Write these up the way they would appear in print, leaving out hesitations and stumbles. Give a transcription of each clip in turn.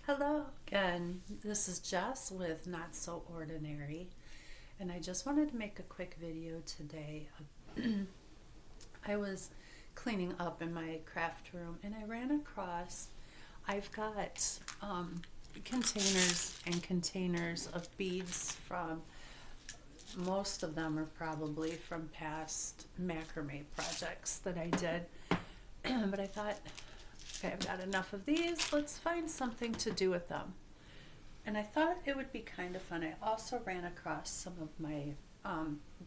Hello again. This is Jess with Not So Ordinary, and I just wanted to make a quick video today. I was cleaning up in my craft room and I ran across, I've got containers and containers of beads from, most of them are probably from past macrame projects that I did, but I thought, okay, I've got enough of these, let's find something to do with them. And I thought it would be kind of fun. I also ran across some of my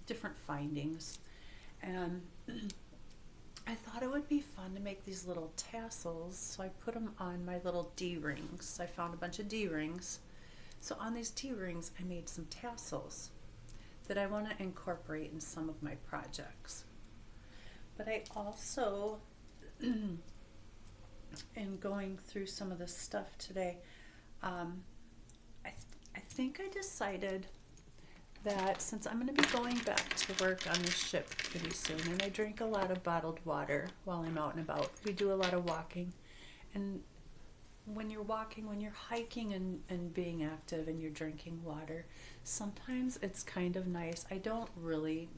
different findings, and I thought it would be fun to make these little tassels, so I put them on my little D-rings. I found a bunch of D-rings. So on these D-rings I made some tassels that I want to incorporate in some of my projects. But I also in going through some of this stuff today, I think I decided that since I'm going to be going back to work on this ship pretty soon, and I drink a lot of bottled water while I'm out and about. We do a lot of walking, and when you're walking, when you're hiking and being active and you're drinking water, sometimes it's kind of nice. I don't really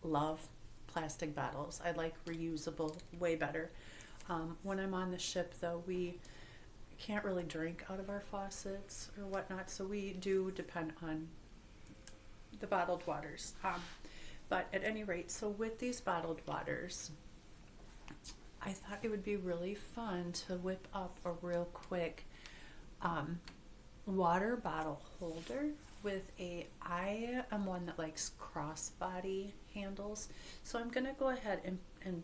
love plastic bottles. I like reusable way better. When I'm on the ship, though, we can't really drink out of our faucets or whatnot, so we do depend on the bottled waters. But at any rate, so with these bottled waters, I thought it would be really fun to whip up a real quick water bottle holder with I am one that likes crossbody handles, so I'm going to go ahead and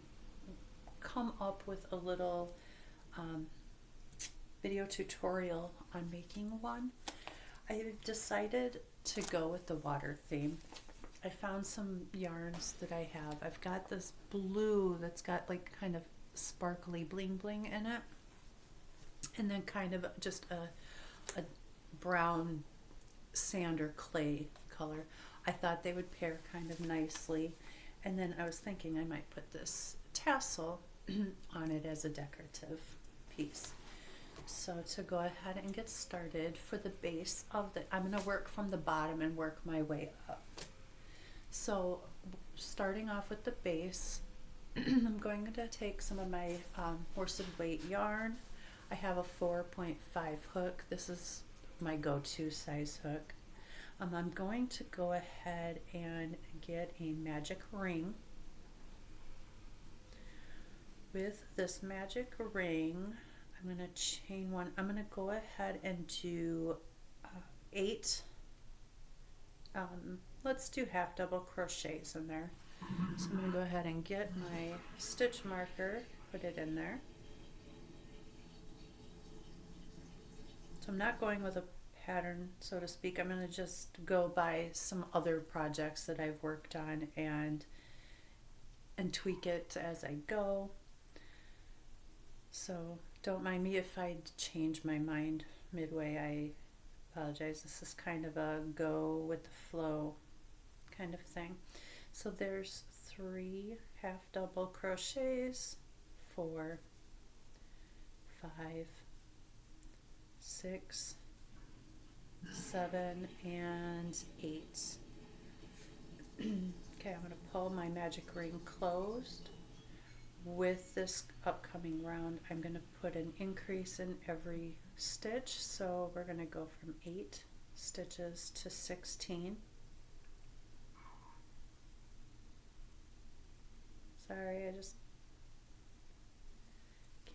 come up with a little video tutorial on making one. I decided to go with the water theme. I found some yarns that I have. I've got this blue that's got like kind of sparkly bling bling in it, and then kind of just a brown sand or clay color. I thought they would pair kind of nicely, and then I was thinking I might put this tassel on it as a decorative piece. So to go ahead and get started, for the base of I'm going to work from the bottom and work my way up. So starting off with the base, I'm going to take some of my worsted weight yarn. I have a 4.5 hook. This is my go-to size hook. I'm going to go ahead and get a magic ring. With this magic ring, I'm going to chain one. I'm going to go ahead and do 8, let's do half double crochets in there. So I'm going to go ahead and get my stitch marker, put it in there. So I'm not going with a pattern, so to speak. I'm going to just go by some other projects that I've worked on and tweak it as I go. So don't mind me if I change my mind midway. I apologize. This is kind of a go with the flow kind of thing. So there's 3 half double crochets, 4, 5, 6, 7, and 8. Okay, I'm going to pull my magic ring closed. With this upcoming round, I'm going to put an increase in every stitch, so we're going to go from 8 stitches to 16. Sorry, I just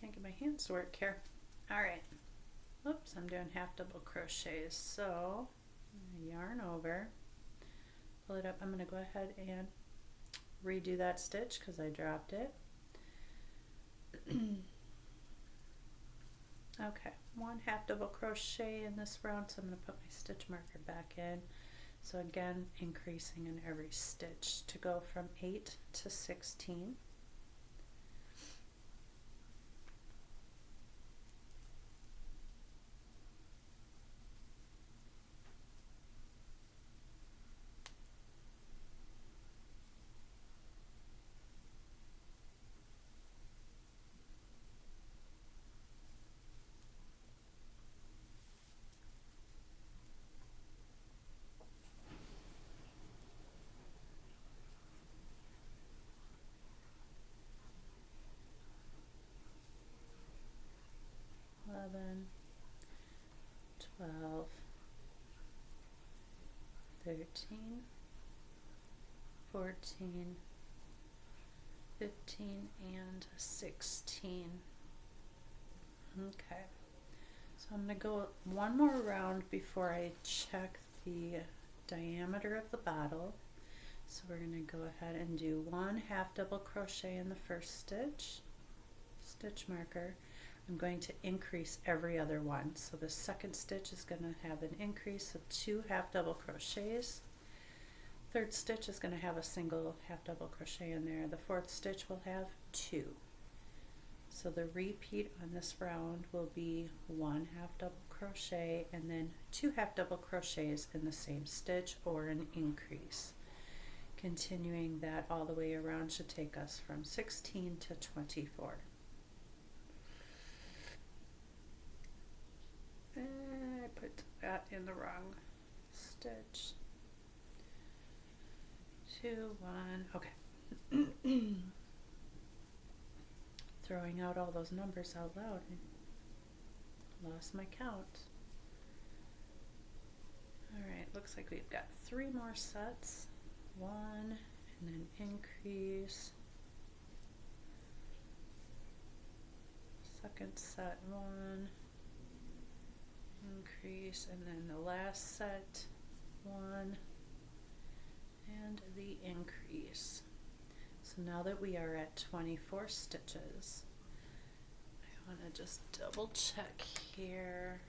can't get my hands to work here. Alright, oops, I'm doing half double crochets, so yarn over, pull it up. I'm going to go ahead and redo that stitch because I dropped it. Okay, 1 half double crochet in this round, so I'm going to put my stitch marker back in. So again, increasing in every stitch to go from 8 to 16. 12, 13, 14, 15, and 16. Okay, so I'm going to go one more round before I check the diameter of the bottle. So we're going to go ahead and do 1 half double crochet in the first stitch, stitch marker. I'm going to increase every other one. So the second stitch is going to have an increase of 2 half double crochets. Third stitch is going to have a single half double crochet in there. The fourth stitch will have 2. So the repeat on this round will be 1 half double crochet and then 2 half double crochets in the same stitch or an increase. Continuing that all the way around should take us from 16 to 24. And I put that in the wrong stitch. 2, 1, okay. Throwing out all those numbers out loud. I lost my count. Alright, looks like we've got 3 more sets. 1 and then increase. Second set 1, increase, and then the last set 1 and the increase. So now that we are at 24 stitches, I want to just double check here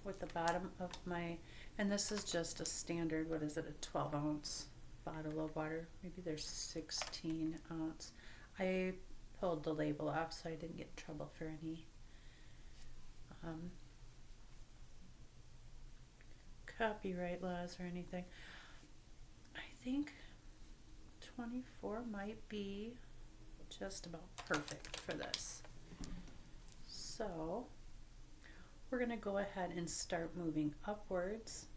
with the bottom of my, and this is just a standard, what is it, a 12 ounce bottle of water. Maybe there's 16 ounce. I pulled the label off so I didn't get in trouble for any copyright laws or anything. I think 24 might be just about perfect for this. So we're going to go ahead and start moving upwards.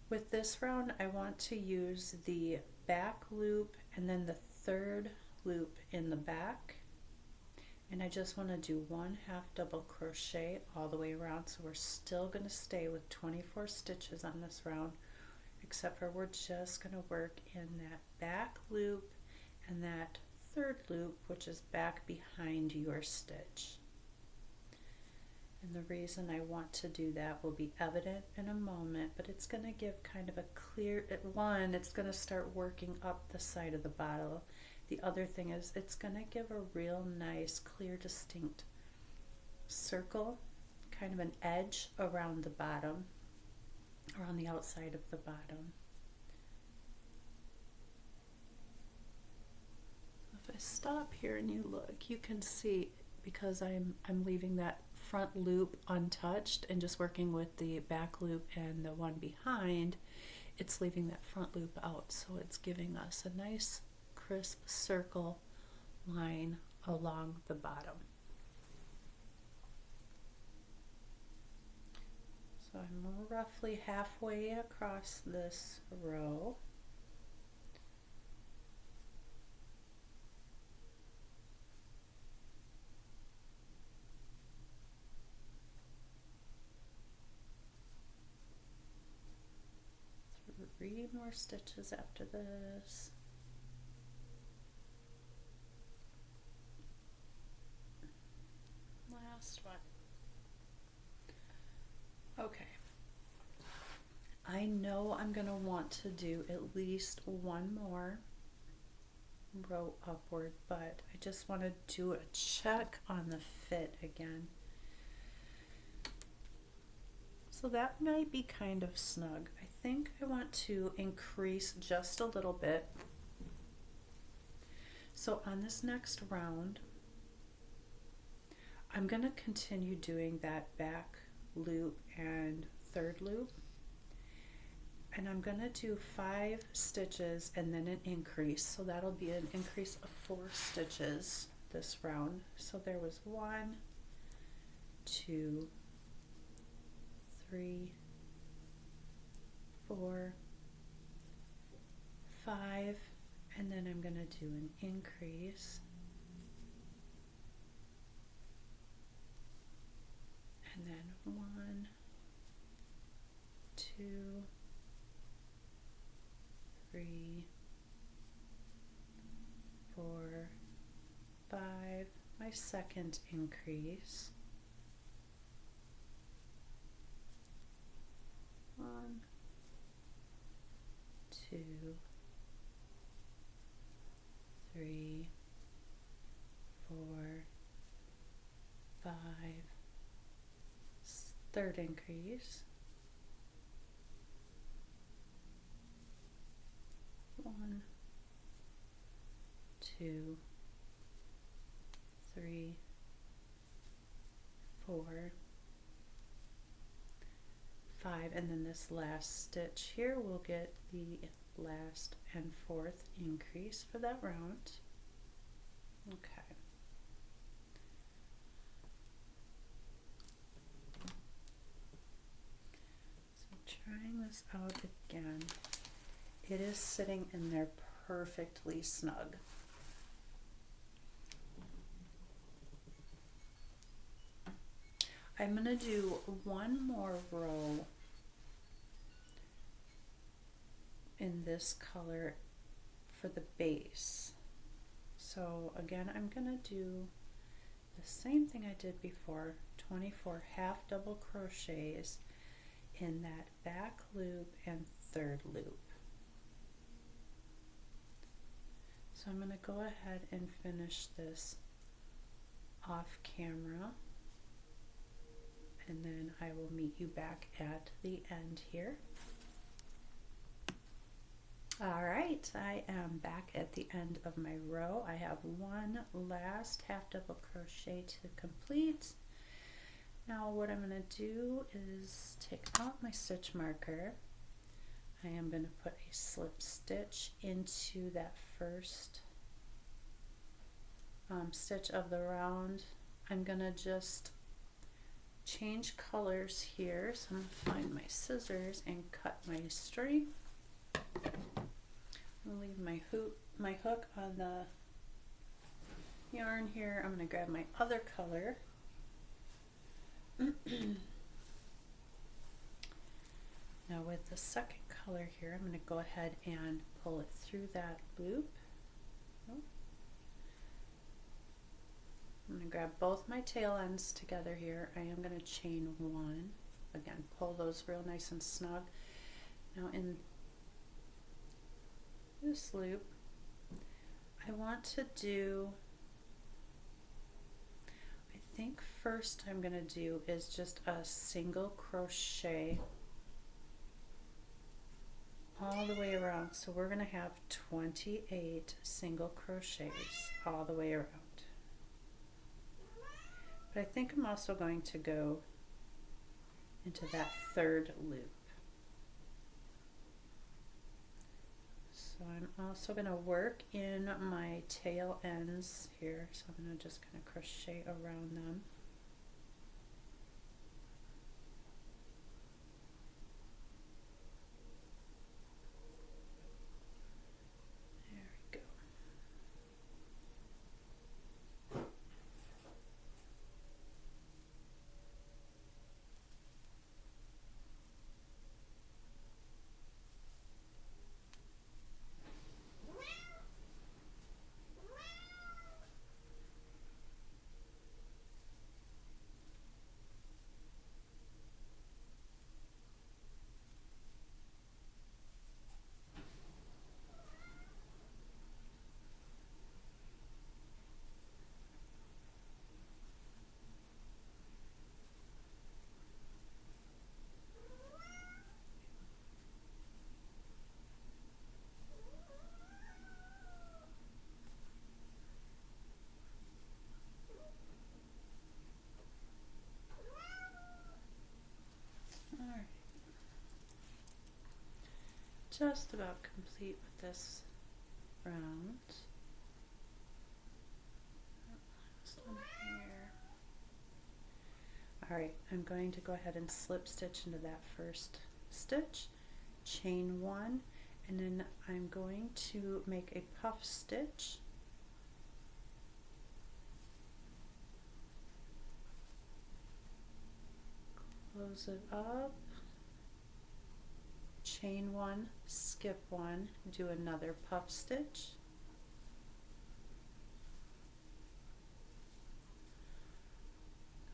With this round, I want to use the back loop and then the third loop in the back. And I just want to do 1 half double crochet all the way around. So we're still going to stay with 24 stitches on this round, except for we're just going to work in that back loop and that third loop, which is back behind your stitch. And the reason I want to do that will be evident in a moment, but it's going to give kind of a clear, one, it's going to start working up the side of the bottle. The other thing is it's going to give a real nice, clear, distinct circle, kind of an edge around the bottom, around the outside of the bottom. If I stop here and you look, you can see, because I'm leaving that front loop untouched and just working with the back loop and the one behind, it's leaving that front loop out, so it's giving us a nice crisp circle line along the bottom. So I'm roughly halfway across this row. Three more stitches after this. Last one. Okay. I know I'm going to want to do at least one more row upward, but I just want to do a check on the fit again. So that might be kind of snug. I think I want to increase just a little bit. So on this next round, I'm going to continue doing that back loop and third loop. And I'm going to do 5 stitches and then an increase. So that'll be an increase of 4 stitches this round. So there was 1, 2, 3, 4, 5, and then I'm going to do an increase, and then 1, 2, 3, 4, 5, my second increase, 1, 2, 3, 4, 5, third increase, 1, 2, 3, 4, 5, and then this last stitch here will get the last and fourth increase for that round. Okay. So trying this out again, it is sitting in there perfectly snug. I'm going to do one more row in this color for the base. So again, I'm going to do the same thing I did before, 24 half double crochets in that back loop and third loop. So I'm going to go ahead and finish this off camera, and then I will meet you back at the end here. All right, I am back at the end of my row. I have one last half double crochet to complete. Now what I'm going to do is take out my stitch marker. I am going to put a slip stitch into that first stitch of the round. I'm going to just change colors here, so I'm going to find my scissors and cut my string. I'm going to leave my hook on the yarn here. I'm going to grab my other color. Now with the second color here, I'm going to go ahead and pull it through that loop. I'm going to grab both my tail ends together here. I am going to chain one. Again, pull those real nice and snug. Now in this loop, I want to do, I think first I'm going to do is just a single crochet all the way around. So we're going to have 28 single crochets all the way around. But I think I'm also going to go into that third loop. So I'm also going to work in my tail ends here. So I'm going to just kind of crochet around them. Just about complete with this round. Alright, I'm going to go ahead and slip stitch into that first stitch, chain one, and then I'm going to make a puff stitch. Close it up. chain one, skip one, do another puff stitch,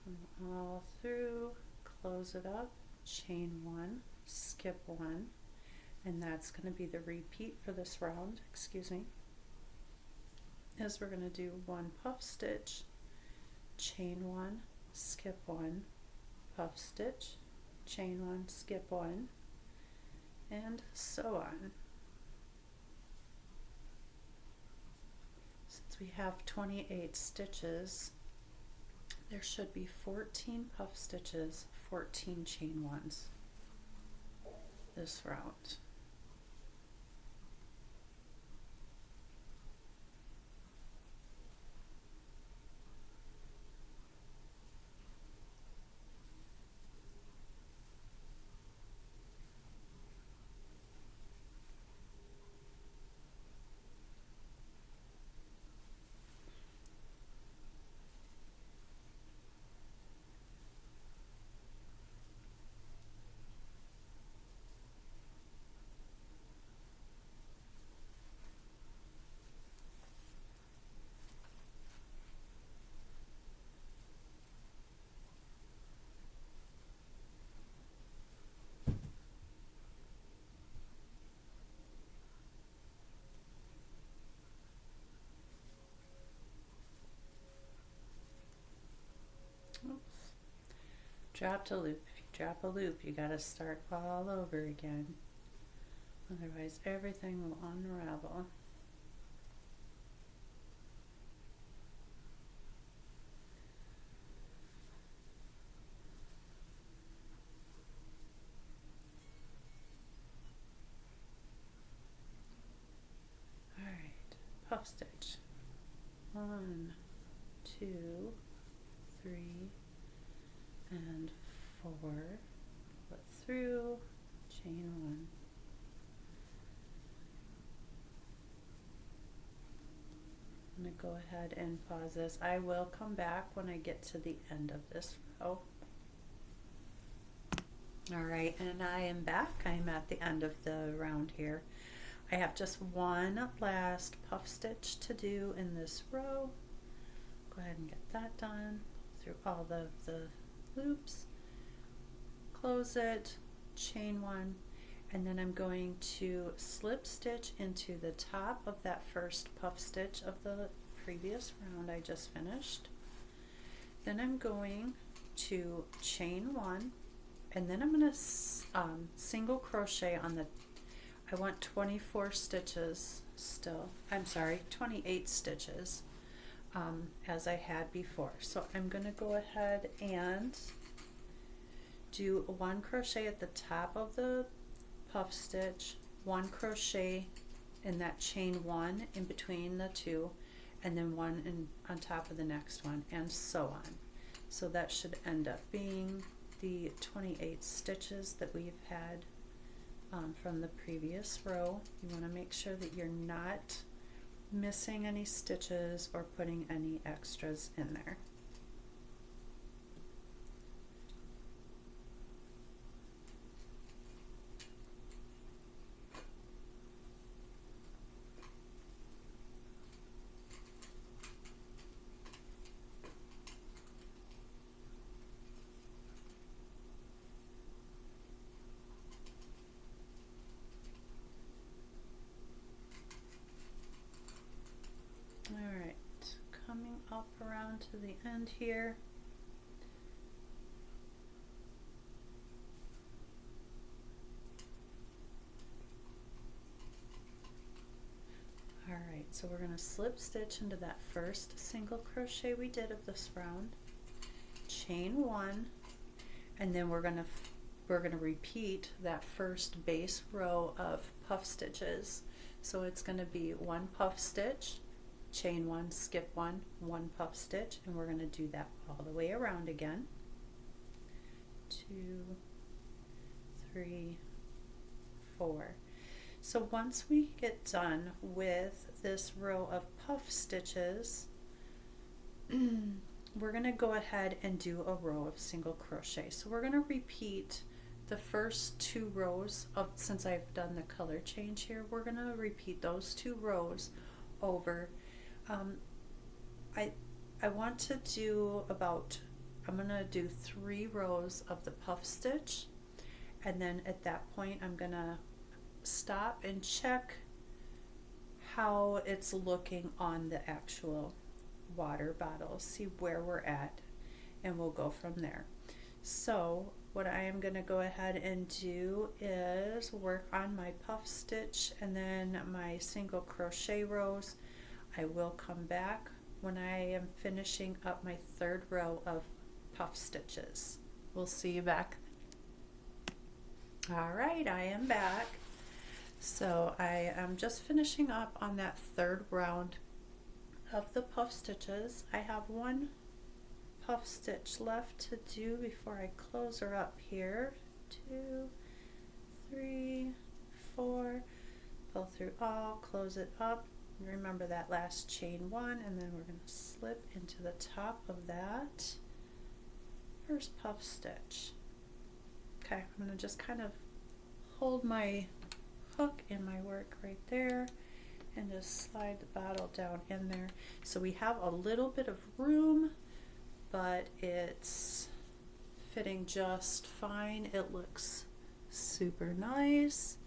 come all through, close it up, chain one, skip one, and that's going to be the repeat for this round, excuse me, is we're going to do one puff stitch, chain one, skip one, puff stitch, chain one, skip one, and so on. Since we have 28 stitches, there should be 14 puff stitches, 14 chain ones this round. Oops. Dropped a loop. If you drop a loop, you got to start all over again. Otherwise, everything will unravel. All right, puff stitch. 1, 2, 3, and 4. Put through, chain one. I'm going to go ahead and pause this. I will come back when I get to the end of this row. All right, and I am back. I'm at the end of the round here. I have just one last puff stitch to do in this row. Go ahead and get that done. Pull through all of the loops, close it, chain one, and then I'm going to slip stitch into the top of that first puff stitch of the previous round I just finished. Then I'm going to chain one, and then I'm going to single crochet on the, I want 24 stitches still, I'm sorry, 28 stitches as I had before. So I'm going to go ahead and do 1 crochet at the top of the puff stitch, 1 crochet in that chain one in between the two, and then 1 on top of the next one, and so on. So that should end up being the 28 stitches that we've had from the previous row. You want to make sure that you're not missing any stitches or putting any extras in there. Alright, coming up around to the end here. Alright, so we're going to slip stitch into that first single crochet we did of this round, chain one, and then we're going to repeat that first base row of puff stitches. So it's going to be 1 puff stitch, chain one, skip one, 1 puff stitch, and we're going to do that all the way around again. 2, 3, 4. So once we get done with this row of puff stitches, we're going to go ahead and do a row of single crochet. So we're going to repeat the first 2 rows of, since I've done the color change here, we're gonna repeat those 2 rows over. I want to do about, I'm gonna do 3 rows of the puff stitch, and then at that point I'm gonna stop and check how it's looking on the actual water bottle, see where we're at, and we'll go from there. So what I am going to go ahead and do is work on my puff stitch and then my single crochet rows. I will come back when I am finishing up my 3rd row of puff stitches. We'll see you back. All right, I am back. So I am just finishing up on that 3rd round of the puff stitches. I have 1 puff stitch left to do before I close her up here. 2, 3, 4, pull through all, close it up. Remember that last chain 1, and then we're going to slip into the top of that 1st puff stitch. Okay, I'm going to just kind of hold my hook in my work right there and just slide the bottle down in there. So we have a little bit of room, but it's fitting just fine. It looks super nice.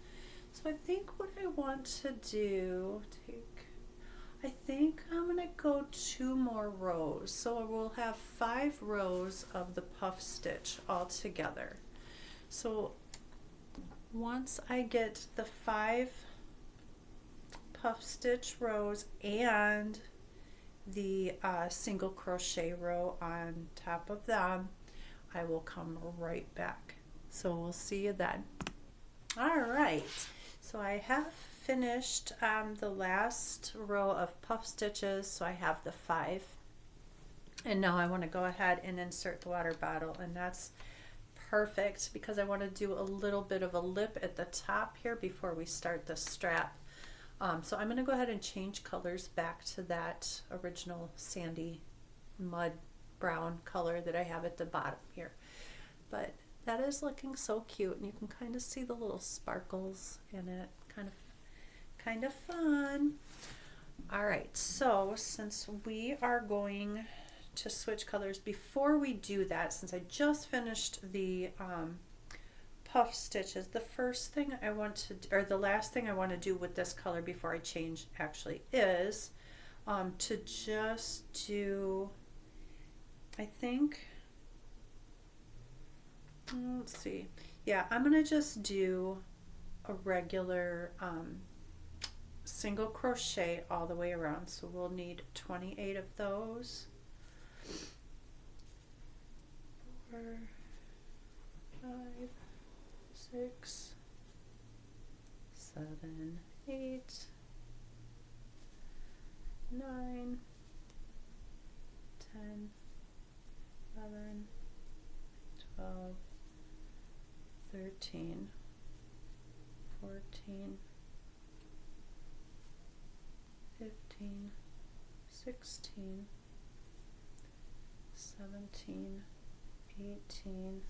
So I think what I want to do, I think I'm gonna go 2 more rows. So we'll have 5 rows of the puff stitch all together. So once I get the 5 puff stitch rows and the single crochet row on top of them, I will come right back. So we'll see you then. All right, so I have finished the last row of puff stitches, so I have the 5, and now I want to go ahead and insert the water bottle, and that's perfect because I want to do a little bit of a lip at the top here before we start the strap. So I'm going to go ahead and change colors back to that original sandy mud brown color that I have at the bottom here. But that is looking so cute, and you can kind of see the little sparkles in it. Kind of fun. All right, so since we are going to switch colors, before we do that, since I just finished the puff stitches, the first thing I want to, or the last thing I want to do with this color before I change actually is to just do, I think, let's see, yeah, I'm gonna just do a regular single crochet all the way around. So we'll need 28 of those. 4, 5, 6, 7, 8, 9, 10, 11, 12, 13, 14, 15, 16, 17, 18,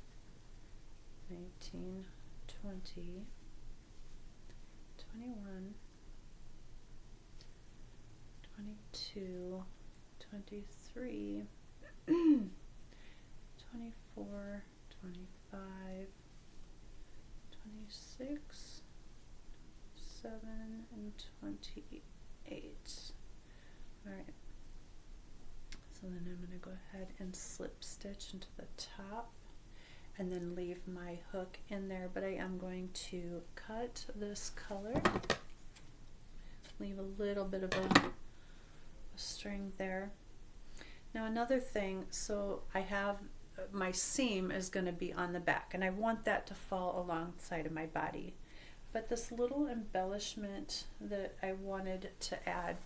19, 20, 21, 22, 23, 24, 25, 26, 7, and 28. All right. So then I'm going to go ahead and slip stitch into the top and then leave my hook in there, but I am going to cut this color, leave a little bit of a string there. Now another thing, so I have my seam is going to be on the back, and I want that to fall alongside of my body, but this little embellishment that I wanted to add,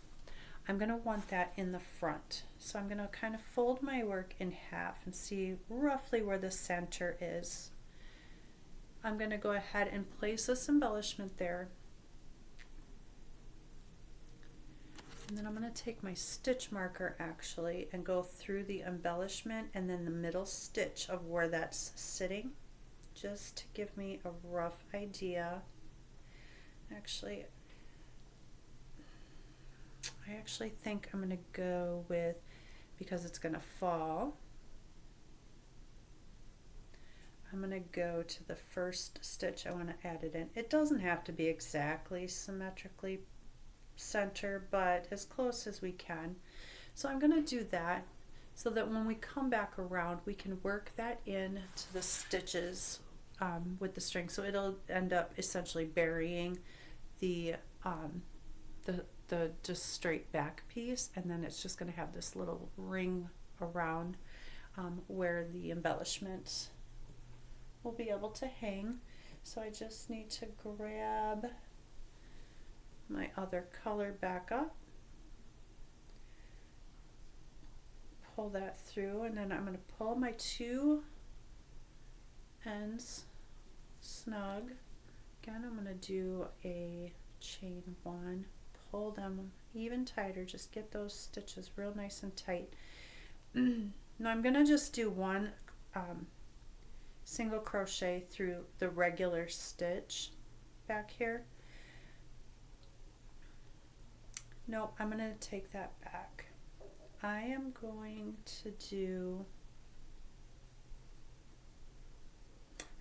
I'm going to want that in the front. So I'm going to kind of fold my work in half and see roughly where the center is. I'm going to go ahead and place this embellishment there. And then I'm going to take my stitch marker actually and go through the embellishment and then the middle stitch of where that's sitting. just to give me a rough idea. Actually, I actually think I'm going to go with, because it's going to fall, I'm going to go to the first stitch I want to add it in. It doesn't have to be exactly symmetrically center, but as close as we can. So I'm going to do that so that when we come back around, we can work that in to the stitches with the string. So it'll end up essentially burying the just straight back piece, and then it's just going to have this little ring around where the embellishment will be able to hang. So I just need to grab my other color back up, pull that through, and then I'm going to pull my two ends snug. Again, I'm going to do a chain one, pull them even tighter, just get those stitches real nice and tight. Now I'm going to just do one single crochet through the regular stitch back here. Nope, I'm going to take that back. I am going to do,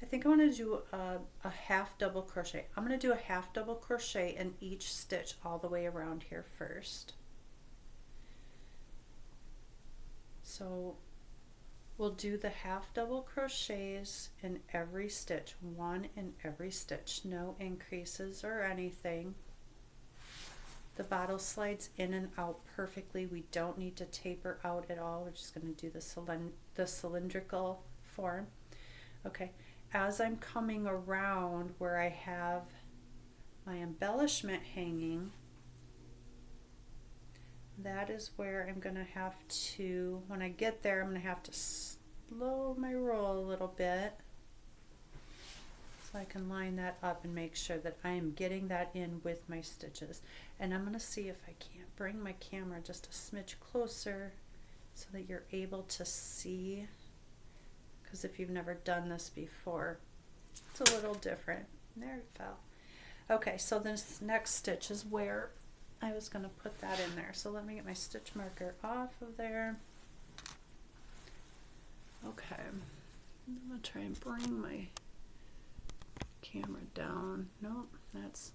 I think I want to do a half double crochet. I'm going to do a half double crochet in each stitch all the way around here first. So we'll do the half double crochets in every stitch, one in every stitch, no increases or anything. The bottle slides in and out perfectly. We don't need to taper out at all. We're just going to do the cylindrical form. Okay, as I'm coming around where I have my embellishment hanging, that is where I'm going to have to, when I get there, I'm going to have to slow my roll a little bit so I can line that up and make sure that I am getting that in with my stitches. And I'm going to see if I can't bring my camera just a smidge closer so that you're able to see, because if you've never done this before, it's a little different. There it fell. Okay, so this next stitch is where I was going to put that in there. So let me get my stitch marker off of there. Okay, I'm going to try and bring my camera down. Nope,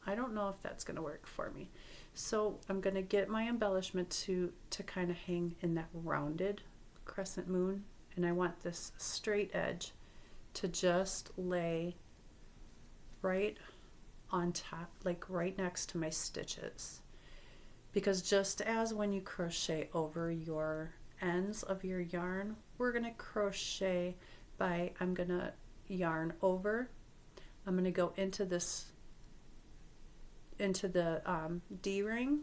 I don't know if that's going to work for me. So I'm going to get my embellishment to kind of hang in that rounded crescent moon, and I want this straight edge to just lay right on top, like right next to my stitches. Because just as when you crochet over your ends of your yarn, we're going to crochet by, I'm going to yarn over, I'm going to go into this, into the D-ring,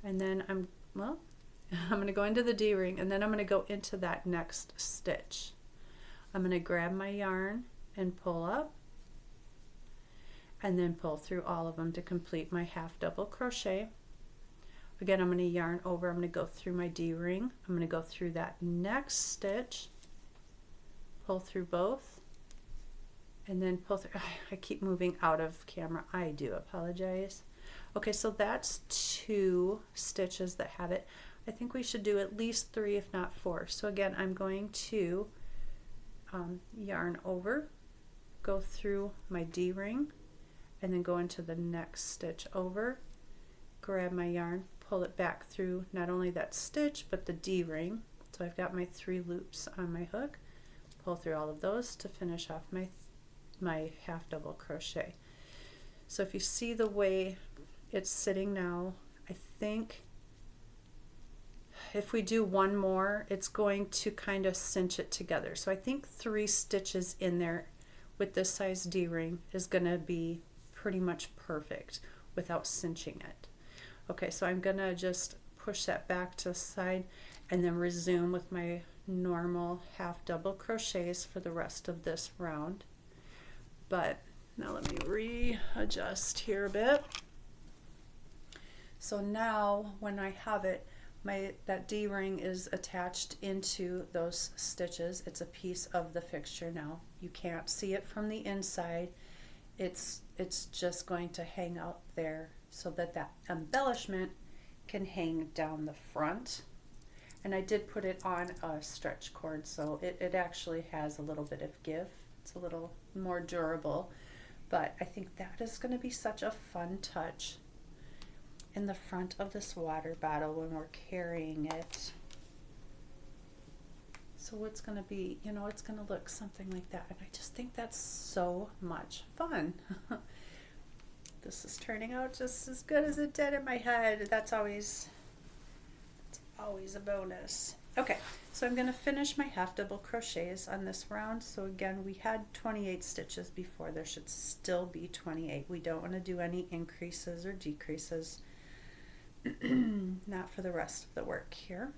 and then I'm going to go into the D-ring, and then I'm going to go into that next stitch. I'm going to grab my yarn and pull up, and then pull through all of them to complete my half double crochet. Again, I'm going to yarn over, I'm going to go through my D-ring, I'm going to go through that next stitch, pull through both, and then pull through. I keep moving out of camera, I do apologize. Okay, so that's 2 stitches that have it. I think we should do at least 3, if not 4. So again, I'm going to yarn over, go through my D-ring, and then go into the next stitch over, grab my yarn, pull it back through not only that stitch but the D-ring. So I've got my 3 loops on my hook, pull through all of those to finish off my half double crochet. So if you see the way it's sitting now, I think if we do one more, it's going to kind of cinch it together. So I think 3 stitches in there with this size D-ring is going to be pretty much perfect without cinching it. Okay, so I'm going to just push that back to the side and then resume with my normal half double crochets for the rest of this round. But now let me readjust here a bit. So now when I have it, that D-ring is attached into those stitches. It's a piece of the fixture now. You can't see it from the inside. It's just going to hang out there so that that embellishment can hang down the front. And I did put it on a stretch cord, so it actually has a little bit of give. It's a little more durable, but I think that is going to be such a fun touch in the front of this water bottle when we're carrying it. So it's going to be, you know, it's going to look something like that, and I just think that's so much fun. This is turning out just as good as it did in my head. That's always a bonus. Okay, so I'm going to finish my half double crochets on this round. So again, we had 28 stitches before. There should still be 28. We don't want to do any increases or decreases. Not for the rest of the work here.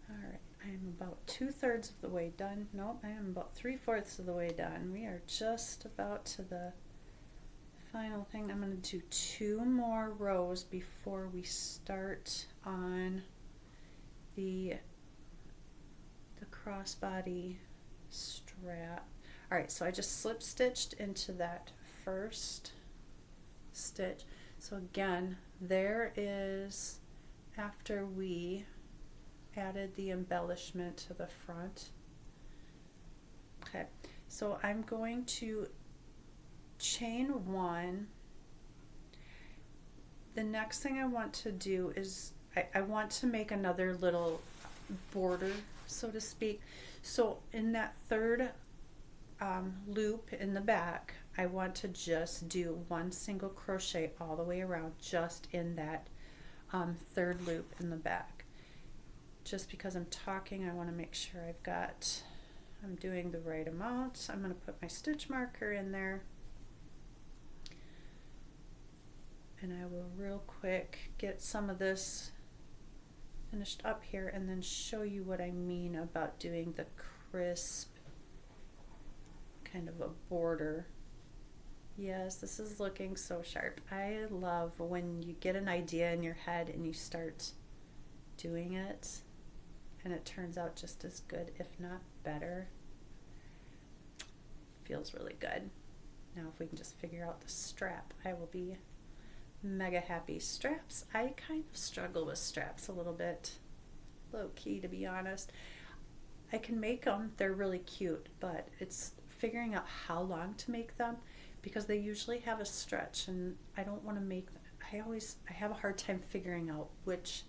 All right, I'm about 2/3 of the way done. Nope, I am about 3/4 of the way done. We are just about to the final thing. I'm going to do 2 more rows before we start on the crossbody strap. All right, so I just slip stitched into that first stitch. So again, there is, after we added the embellishment to the front. Okay, so I'm going to chain 1. The next thing I want to do is I want to make another little border, so to speak. So in that third loop in the back, I want to just do 1 single crochet all the way around, just in that third loop in the back. Just because I'm talking, I want to make sure I'm doing the right amount. I'm going to put my stitch marker in there. And I will real quick get some of this finished up here and then show you what I mean about doing the crisp kind of a border. Yes, this is looking so sharp. I love when you get an idea in your head and you start doing it and it turns out just as good, if not better. Feels really good. Now if we can just figure out the strap, I will be mega happy. Straps, I kind of struggle with straps a little bit, low key, to be honest. I can make them, they're really cute, but it's figuring out how long to make them, because they usually have a stretch and I don't want to make them. I have a hard time figuring out which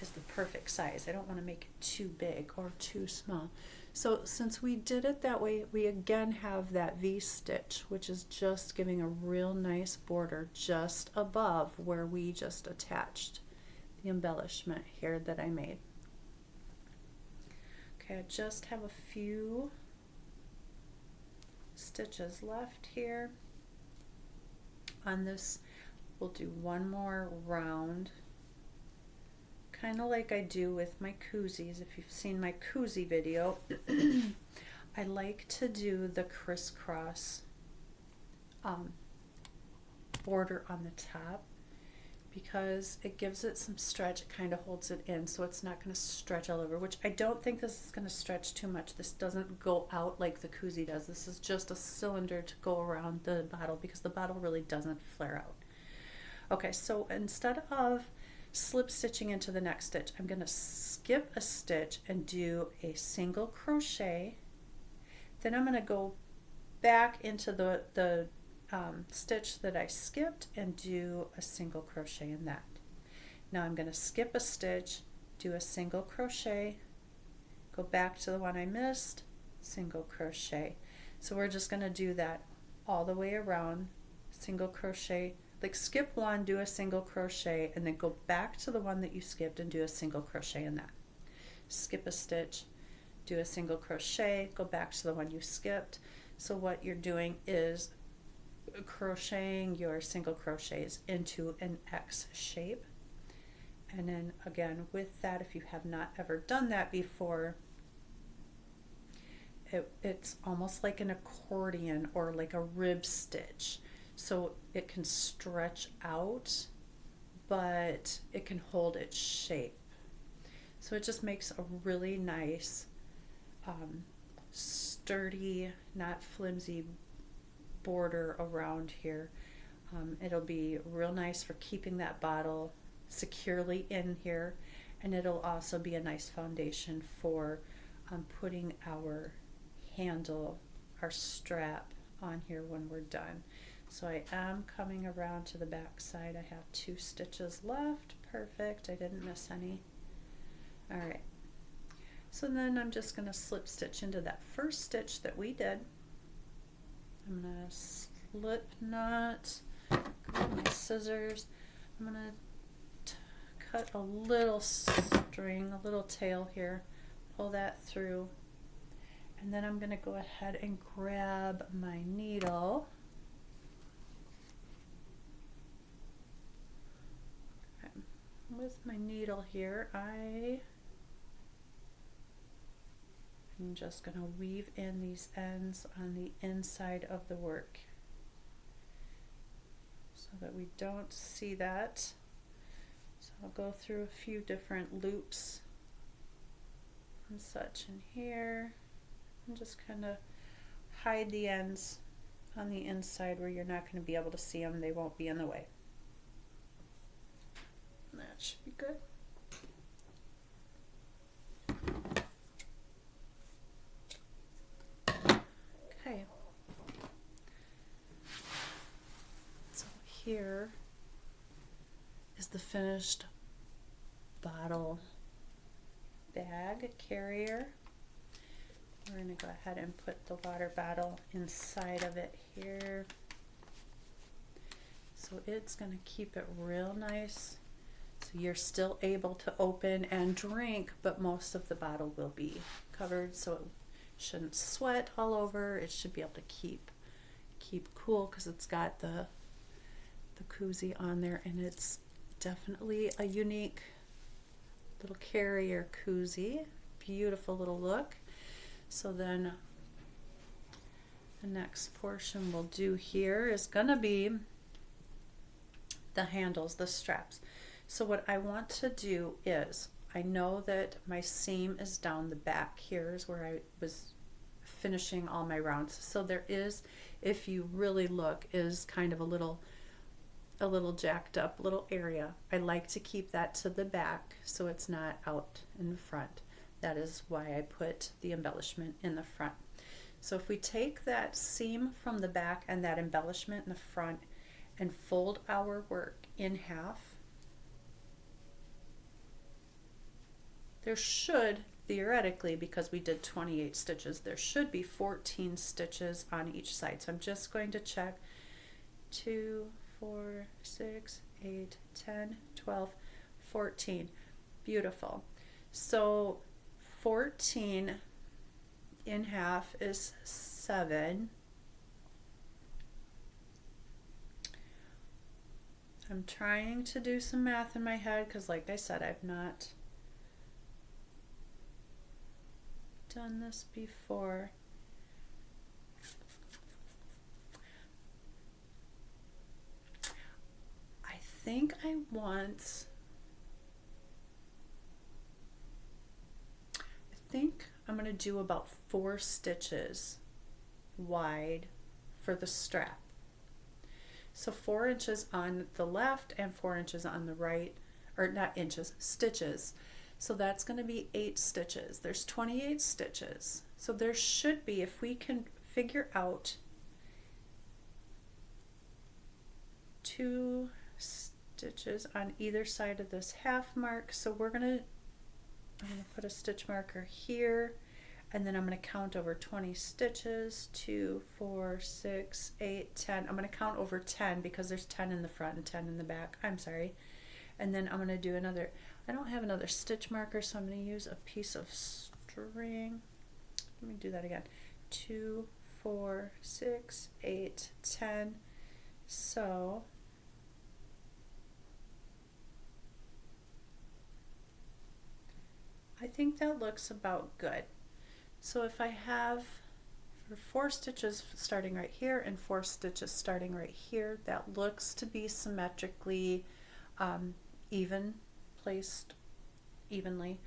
is the perfect size. I don't want to make it too big or too small. So since we did it that way, we again have that V stitch, which is just giving a real nice border just above where we just attached the embellishment here that I made. Okay, I just have a few stitches left here on this. We'll do 1 more round, kind of like I do with my koozies. If you've seen my koozie video, I like to do the crisscross border on the top because it gives it some stretch. It kind of holds it in so it's not going to stretch all over, which I don't think this is going to stretch too much. This doesn't go out like the koozie does. This is just a cylinder to go around the bottle because the bottle really doesn't flare out. Okay, so instead of slip stitching into the next stitch, I'm going to skip a stitch and do a single crochet. Then I'm going to go back into the stitch that I skipped and do a single crochet in that. Now I'm going to skip a stitch, do a single crochet, go back to the one I missed, single crochet. So we're just going to do that all the way around, single crochet, like skip one, do a single crochet, and then go back to the one that you skipped and do a single crochet in that. Skip a stitch, do a single crochet, go back to the one you skipped. So what you're doing is crocheting your single crochets into an X shape. And then again with that, if you have not ever done that before, it's almost like an accordion or like a rib stitch. So it can stretch out, but it can hold its shape. So it just makes a really nice, sturdy, not flimsy border around here. It'll be real nice for keeping that bottle securely in here, and it'll also be a nice foundation for putting our handle, our strap on here when we're done. So I am coming around to the back side. I have 2 stitches left. Perfect. I didn't miss any. All right. So then I'm just going to slip stitch into that first stitch that we did. I'm going to slip knot, grab my scissors. I'm going to cut a little string, a little tail here, pull that through, and then I'm going to go ahead and grab my needle. Okay. With my needle here, I'm just going to weave in these ends on the inside of the work so that we don't see that. So I'll go through a few different loops and such in here and just kind of hide the ends on the inside where you're not going to be able to see them. They won't be in the way. And that should be good. Okay. So here is the finished bottle bag carrier. We're going to go ahead and put the water bottle inside of it here. So it's going to keep it real nice. So you're still able to open and drink, but most of the bottle will be covered, so it shouldn't sweat all over. It should be able to keep cool because it's got the koozie on there, and it's definitely a unique little carrier koozie. Beautiful little look. So then the next portion we'll do here is gonna be the handles, the straps. So what I want to do is, I know that my seam is down the back. Here is where I was finishing all my rounds. So there is, if you really look, is kind of a little jacked up little area. I like to keep that to the back so it's not out in the front. That is why I put the embellishment in the front. So if we take that seam from the back and that embellishment in the front and fold our work in half, there should, theoretically, because we did 28 stitches, there should be 14 stitches on each side. So I'm just going to check 2, 4, 6, 8, 10, 12, 14. Beautiful. So 14 in half is 7. I'm trying to do some math in my head because, like I said, I've not done this before. I think I'm going to do about 4 stitches wide for the strap. So 4 inches on the left and 4 inches on the right, or not inches, stitches. So that's going to be 8 stitches. There's 28 stitches. So there should be, if we can figure out 2 stitches on either side of this half mark. So I'm going to put a stitch marker here, and then I'm going to count over 20 stitches. 2, 4, 6, 8, 10. I'm going to count over 10 because there's 10 in the front and 10 in the back. I'm sorry. And then I'm going to do another, I don't have another stitch marker, so I'm going to use a piece of string. Let me do that again. 2, 4, 6, 8, 10. So I think that looks about good. So if I have 4 stitches starting right here and 4 stitches starting right here, that looks to be symmetrically even, placed evenly.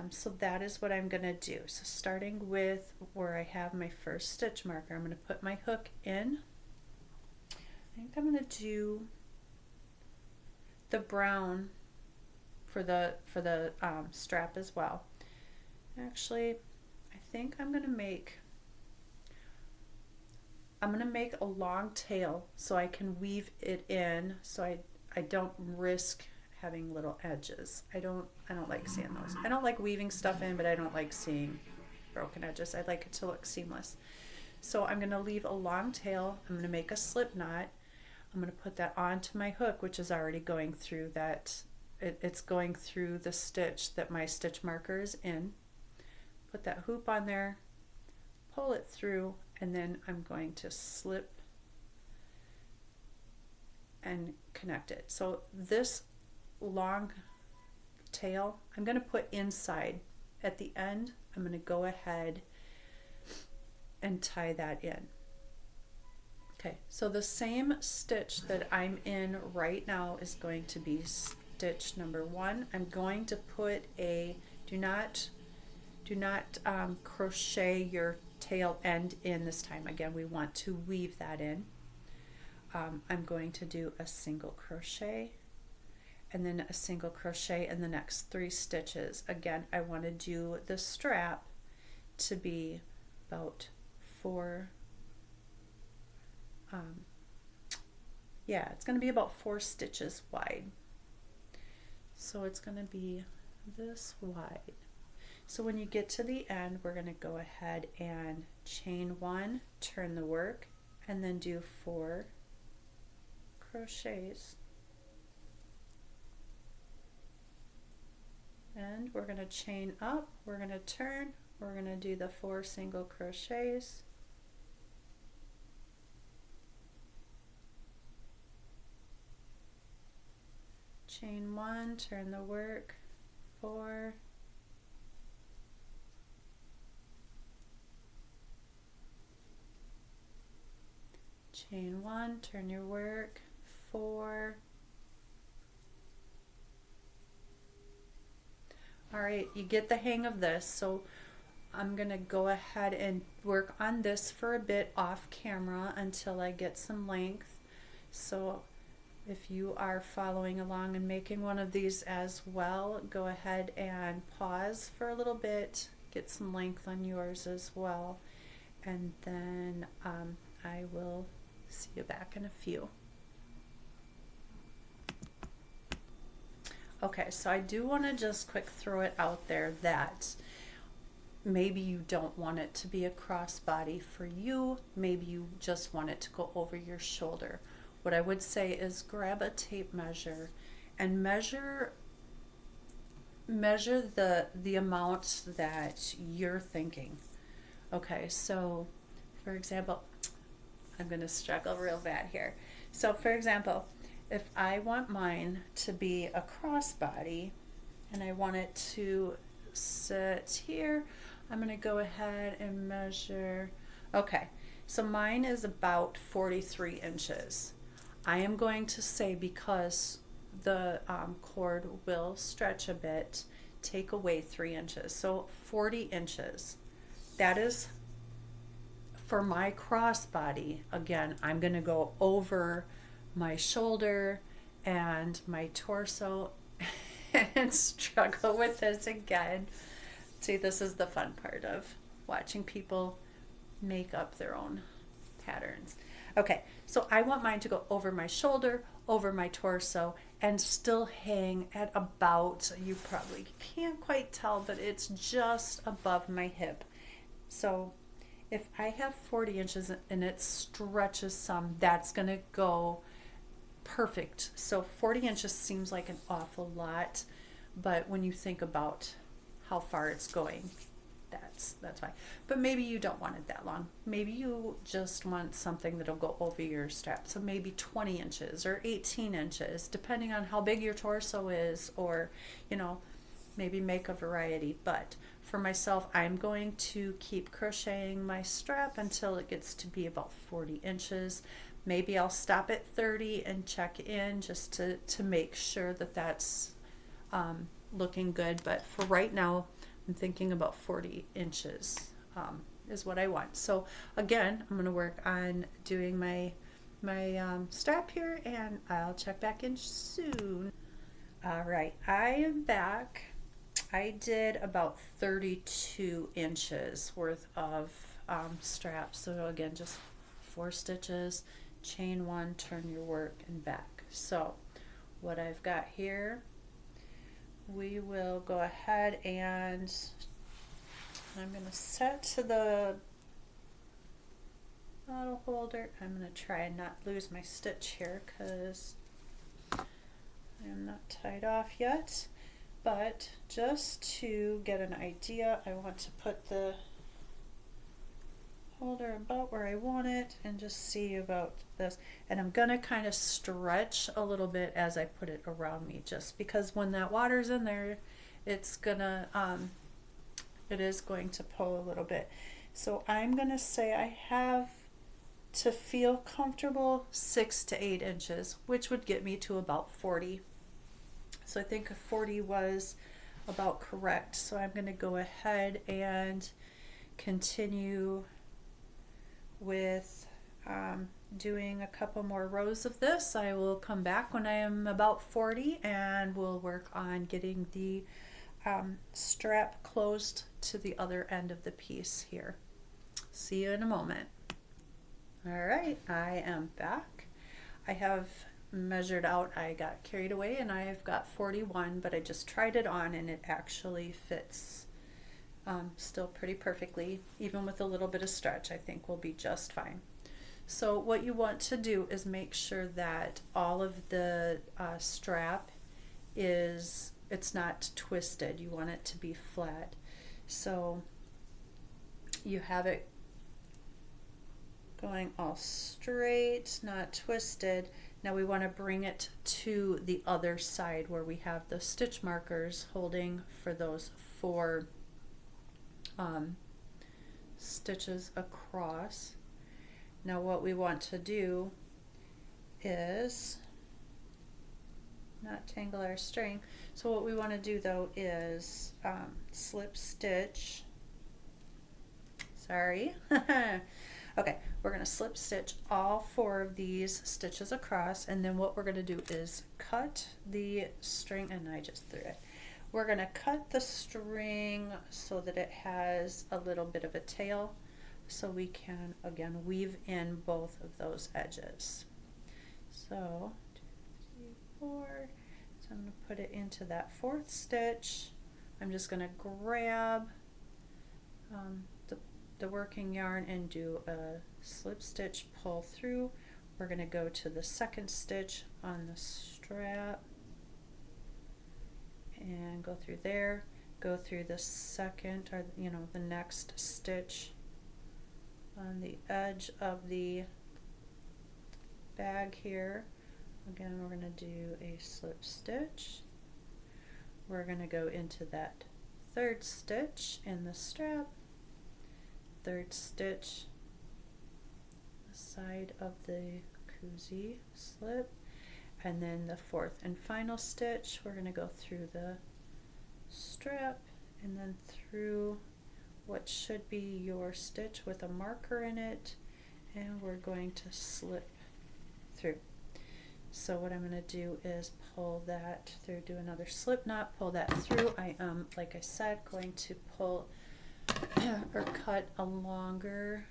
So that is what I'm going to do. So starting with where I have my first stitch marker, I'm going to put my hook in. I think I'm going to do the brown for the strap as well. Actually, I think I'm going to make a long tail so I can weave it in, so I don't risk having little edges. I don't like seeing those. I don't like weaving stuff in, but I don't like seeing broken edges. I like it to look seamless. So I'm going to leave a long tail. I'm going to make a slip knot. I'm going to put that onto my hook, which is already going through that. It's going through the stitch that my stitch marker is in. Put that hoop on there, pull it through, and then I'm going to slip and connect it. So this long tail I'm going to put inside. At the end, I'm going to go ahead and tie that in. Okay, so the same stitch that I'm in right now is going to be stitch number 1. I'm going to put a, do not crochet your tail end in this time. Again, we want to weave that in. I'm going to do a single crochet and then a single crochet in the next 3 stitches. Again, I want to do the strap to be about 4, it's going to be about 4 stitches wide. So it's going to be this wide. So when you get to the end, we're going to go ahead and chain 1, turn the work, and then do 4 crochets. And we're going to chain up, we're going to turn, we're going to do the 4 single crochets. Chain 1, turn the work, 4. Chain 1, turn your work, 4. All right, you get the hang of this. So I'm gonna go ahead and work on this for a bit off camera until I get some length. So if you are following along and making one of these as well, go ahead and pause for a little bit, get some length on yours as well, and then I will see you back in a few. Okay, so I do want to just quick throw it out there that maybe you don't want it to be a crossbody for you. Maybe you just want it to go over your shoulder. What I would say is grab a tape measure and measure the amount that you're thinking. Okay, so for example, I'm going to struggle real bad here. So for example, if I want mine to be a crossbody and I want it to sit here, I'm going to go ahead and measure. Okay, so mine is about 43 inches. I am going to say, because the cord will stretch a bit, take away 3 inches. So 40 inches. That is for my crossbody. Again, I'm going to go over my shoulder and my torso and struggle with this again. See, this is the fun part of watching people make up their own patterns. Okay, so I want mine to go over my shoulder, over my torso, and still hang at about, you probably can't quite tell, but it's just above my hip. So if I have 40 inches and it stretches some, that's going to go perfect. So 40 inches seems like an awful lot, but when you think about how far it's going, that's why. But maybe you don't want it that long. Maybe you just want something that'll go over your strap. So maybe 20 inches or 18 inches, depending on how big your torso is, or, you know, maybe make a variety. But for myself, I'm going to keep crocheting my strap until it gets to be about 40 inches. Maybe I'll stop at 30 and check in just to make sure that that's looking good. But for right now, I'm thinking about 40 inches is what I want. So again, I'm going to work on doing my strap here, and I'll check back in soon. All right, I am back. I did about 32 inches worth of straps. So again, just 4 stitches, chain 1, turn your work, and back. So what I've got here, we will go ahead and I'm going to set to the bottle holder. I'm going to try and not lose my stitch here because I am not tied off yet. But just to get an idea, I want to put the holder about where I want it and just see about this. And I'm gonna kind of stretch a little bit as I put it around me, just because when that water's in there, it's gonna, it is going to pull a little bit. So I'm gonna say I have to feel comfortable 6 to 8 inches, which would get me to about 40. So I think 40 was about correct. So I'm going to go ahead and continue with doing a couple more rows of this. I will come back when I am about 40 and we'll work on getting the strap closed to the other end of the piece here. See you in a moment. All right, I am back. I have measured out, I got carried away and I've got 41, but I just tried it on and it actually fits still pretty perfectly. Even with a little bit of stretch, I think we'll be just fine. So what you want to do is make sure that all of the strap is, it's not twisted. You want it to be flat. So you have it going all straight, not twisted. Now we want to bring it to the other side where we have the stitch markers holding for those 4 stitches across. Now what we want to do is not tangle our string. So what we want to do though is slip stitch. Sorry. Okay, we're going to slip stitch all 4 of these stitches across, and then what we're going to do is cut the string, and I just threw it. We're going to cut the string so that it has a little bit of a tail, so we can again weave in both of those edges. So 2, 3, 4. So I'm going to put it into that 4th stitch. I'm just going to grab the working yarn and do a slip stitch, pull through. We're going to go to the 2nd stitch on the strap and go through there, go through the 2nd, or the next stitch on the edge of the bag here. Again, we're going to do a slip stitch. We're going to go into that 3rd stitch in the strap, 3rd stitch, the side of the koozie slip, and then the 4th and final stitch. We're going to go through the strap and then through what should be your stitch with a marker in it, and we're going to slip through. So what I'm going to do is pull that through, do another slip knot, pull that through. I am, like I said, going to pull or cut a longer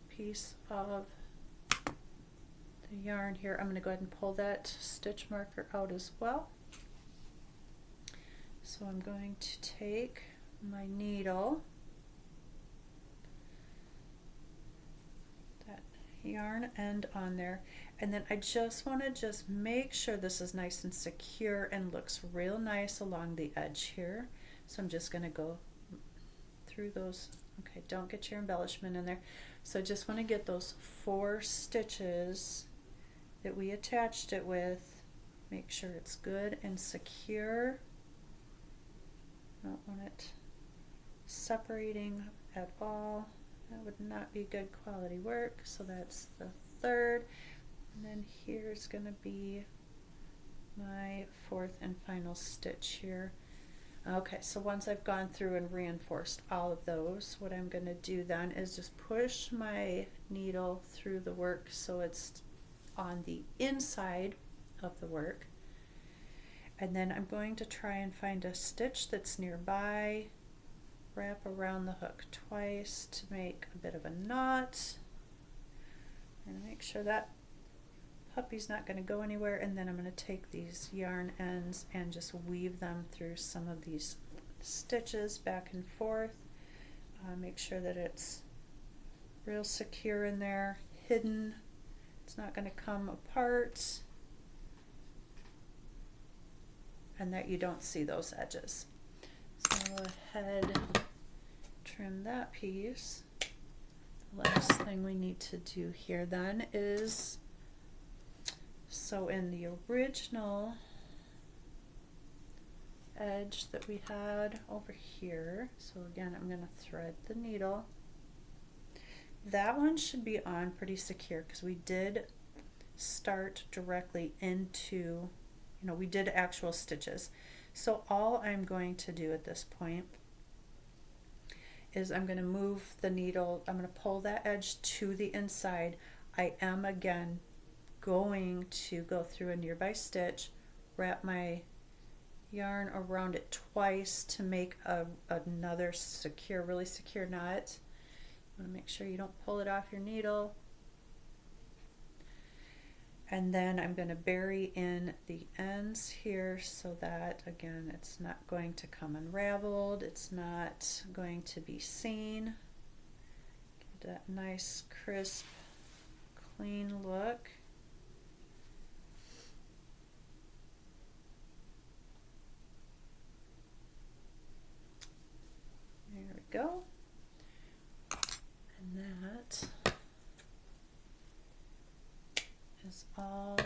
piece of the yarn here. I'm going to go ahead and pull that stitch marker out as well. So I'm going to take my needle, that yarn end on there, and then I just want to make sure this is nice and secure and looks real nice along the edge here. So I'm just going to go through those. Okay, don't get your embellishment in there. So I just want to get those 4 stitches that we attached it with, make sure it's good and secure. Don't want it separating at all. That would not be good quality work. So that's the third. And then here's going to be my fourth and final stitch here. Okay, so once I've gone through and reinforced all of those, what I'm going to do then is just push my needle through the work so it's on the inside of the work. And then I'm going to try and find a stitch that's nearby, wrap around the hook twice to make a bit of a knot, and make sure that puppy's not going to go anywhere. And then I'm going to take these yarn ends and just weave them through some of these stitches back and forth. Make sure that it's real secure in there, hidden. It's not going to come apart, and that you don't see those edges. So I'll go ahead, trim that piece. The last thing we need to do here then is, so in the original edge that we had over here, so again I'm going to thread the needle. That one should be on pretty secure because we did start directly into, we did actual stitches. So all I'm going to do at this point is I'm going to move the needle, I'm going to pull that edge to the inside. I am again going to go through a nearby stitch, wrap my yarn around it twice to make another secure, really secure knot. You want to make sure you don't pull it off your needle. And then I'm going to bury in the ends here so that, again, it's not going to come unraveled, it's not going to be seen. Get that nice, crisp, clean look. There we go. And that is all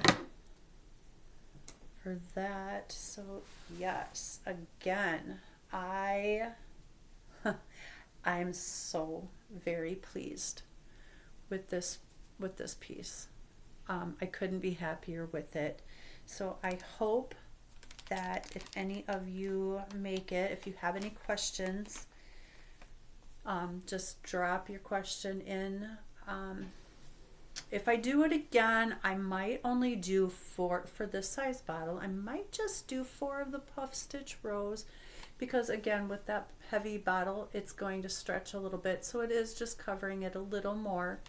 for that. So yes, again, I'm so very pleased with this piece. I couldn't be happier with it. So I hope that if any of you make it, if you have any questions, just drop your question in. If I do it again, I might only do for this size bottle, I might just do 4 of the puff stitch rows, because again, with that heavy bottle, it's going to stretch a little bit, so it is just covering it a little more.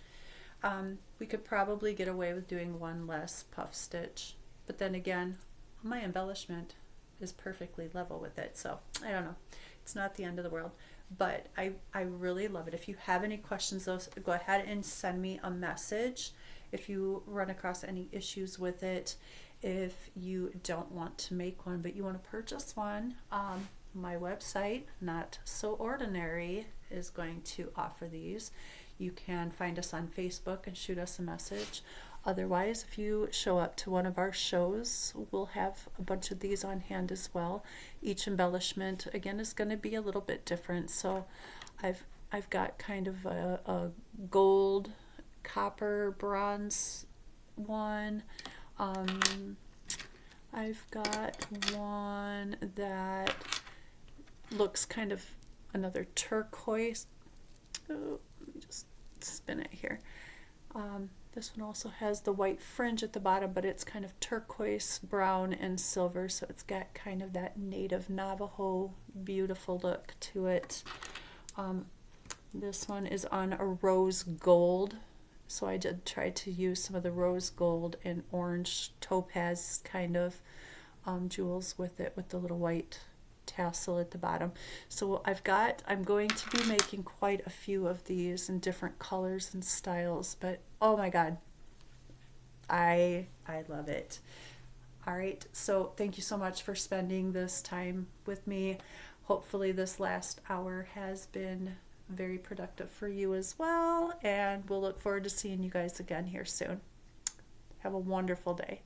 We could probably get away with doing 1 less puff stitch, but then again, my embellishment is perfectly level with it, so I don't know. It's not the end of the world, but I really love it. If you have any questions, though, go ahead and send me a message if you run across any issues with it. If you don't want to make one, but you want to purchase one, my website, KnotSewOrdinary, is going to offer these. You can find us on Facebook and shoot us a message. Otherwise, if you show up to one of our shows, we'll have a bunch of these on hand as well. Each embellishment, again, is going to be a little bit different. So I've got kind of a gold, copper, bronze one. I've got one that looks kind of another turquoise. Oh, let me just spin it here. This one also has the white fringe at the bottom, but it's kind of turquoise, brown, and silver, so it's got kind of that native Navajo beautiful look to it. This one is on a rose gold, so I did try to use some of the rose gold and orange topaz kind of jewels with it, with the little white tassel at the bottom. So I'm going to be making quite a few of these in different colors and styles, but oh my god, I love it. All right, so thank you so much for spending this time with me. Hopefully this last hour has been very productive for you as well, and we'll look forward to seeing you guys again here soon. Have a wonderful day.